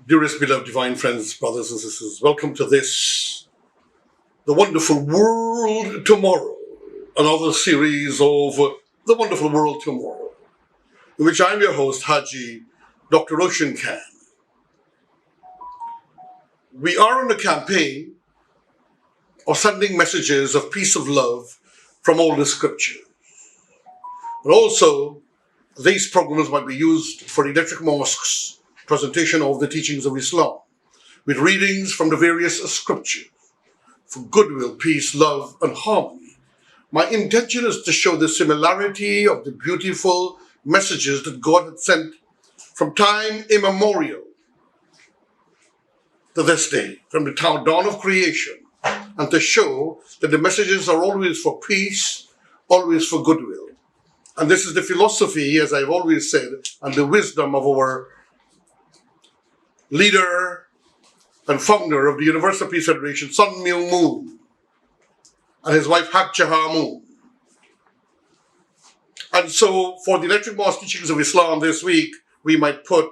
Dearest, beloved, divine friends, brothers and sisters, welcome to this, the wonderful world tomorrow, another series of the wonderful world tomorrow, in which I'm your host, Haji Dr. Roshan Khan. We are on a campaign of sending messages of peace, of love from all the scriptures. And also, these programs might be used for electric mosques, presentation of the teachings of Islam, with readings from the various scriptures for goodwill, peace, love, and harmony. My intention is to show the similarity of the beautiful messages that God had sent from time immemorial to this day, from the dawn of creation, and to show that the messages are always for peace, always for goodwill. And this is the philosophy, as I've always said, and the wisdom of our leader and founder of the Universal Peace Federation, Sun Myung Moon, and his wife Hak Jaha Moon. And so for the Electric Mosque Teachings of Islam this week, we might put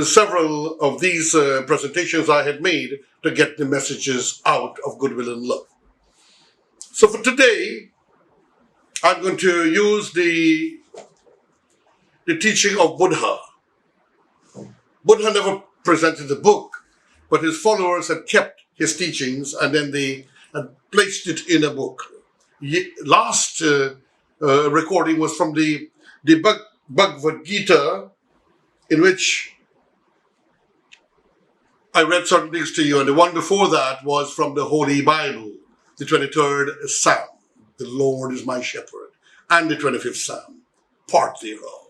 several of these presentations I had made to get the messages out of goodwill and love. So for today, I'm going to use the teaching of Buddha. Buddha never presented the book, but his followers had kept his teachings and then they had placed it in a book. Last recording was from the Bhagavad Gita, in which I read certain things to you, and the one before that was from the Holy Bible, the 23rd Psalm, the Lord is my shepherd, and the 25th Psalm, part thereof.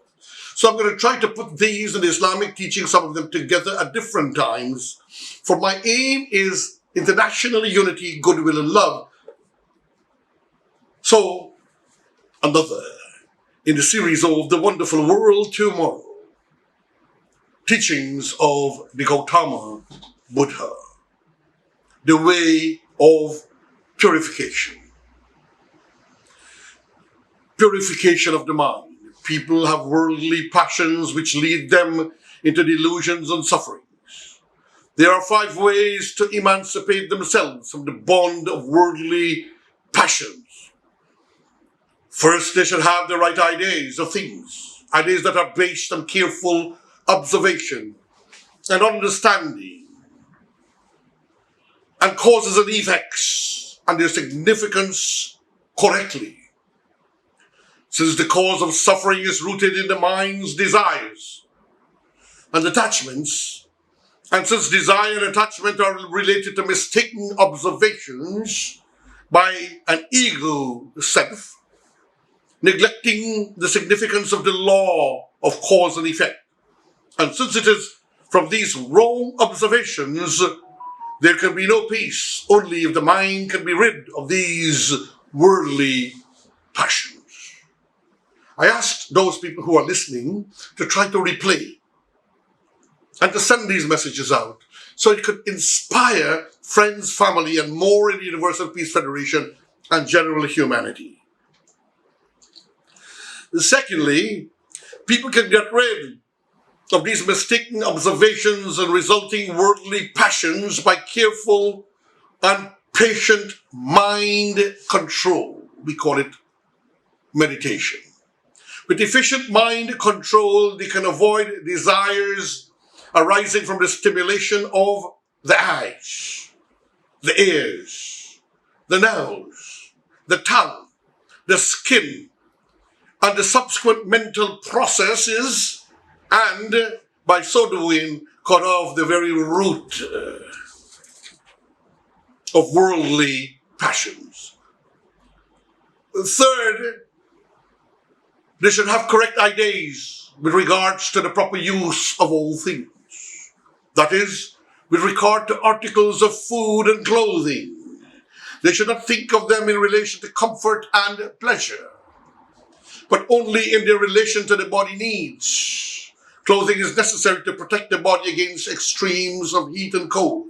So I'm going to try to put these in the Islamic teachings, some of them together at different times. For my aim is international unity, goodwill, and love. So, another in the series of The Wonderful World Tomorrow, teachings of the Gautama Buddha, the way of purification. Purification of the mind. People have worldly passions which lead them into delusions and sufferings. There are 5 ways to emancipate themselves from the bond of worldly passions. First, they should have the right ideas of things, ideas that are based on careful observation and understanding, and causes and effects and their significance correctly. Since the cause of suffering is rooted in the mind's desires and attachments, and since desire and attachment are related to mistaken observations by an ego self, neglecting the significance of the law of cause and effect, and since it is from these wrong observations, there can be no peace, only if the mind can be rid of these worldly passions. I asked those people who are listening to try to replay and to send these messages out so it could inspire friends, family, and more in the Universal Peace Federation and general humanity. Secondly, people can get rid of these mistaken observations and resulting worldly passions by careful and patient mind control. We call it meditation. With efficient mind control, they can avoid desires arising from the stimulation of the eyes, the ears, the nose, the tongue, the skin, and the subsequent mental processes, and by so doing, cut off the very root of worldly passions. Third, they should have correct ideas with regards to the proper use of all things. That is, with regard to articles of food and clothing. They should not think of them in relation to comfort and pleasure, but only in their relation to the body needs. Clothing is necessary to protect the body against extremes of heat and cold,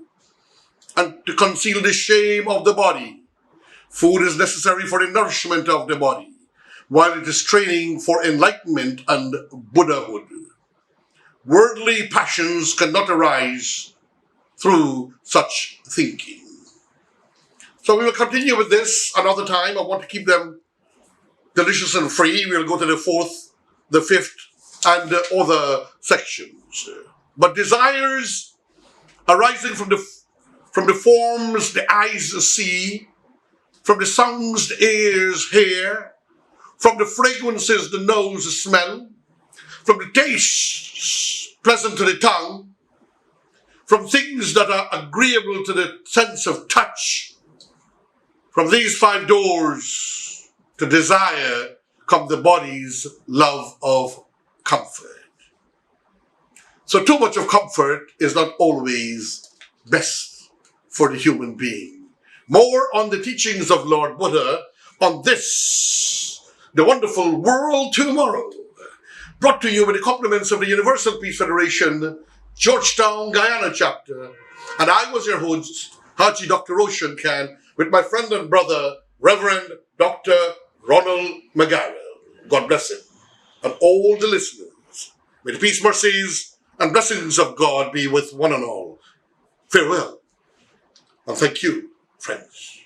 and to conceal the shame of the body. Food is necessary for the nourishment of the body, while it is training for enlightenment and Buddhahood. worldly passions cannot arise through such thinking. So we will continue with this another time. I want to keep them delicious and free. We'll go to the fourth, the fifth, and the other sections. But desires arising from the forms the eyes see, from the sounds the ears hear, from the fragrances the nose smell, from the tastes pleasant to the tongue, from things that are agreeable to the sense of touch. From these five doors to desire come the body's love of comfort. So too much of comfort is not always best for the human being. More on the teachings of Lord Buddha on this, the wonderful World Tomorrow, brought to you with the compliments of the Universal Peace Federation, Georgetown, Guyana chapter. And I was your host, Haji Dr. Roshan Khan, with my friend and brother, Reverend Dr. Ronald McGarrell. God bless him. And all the listeners, may the peace, mercies, and blessings of God be with one and all. Farewell. And thank you, friends.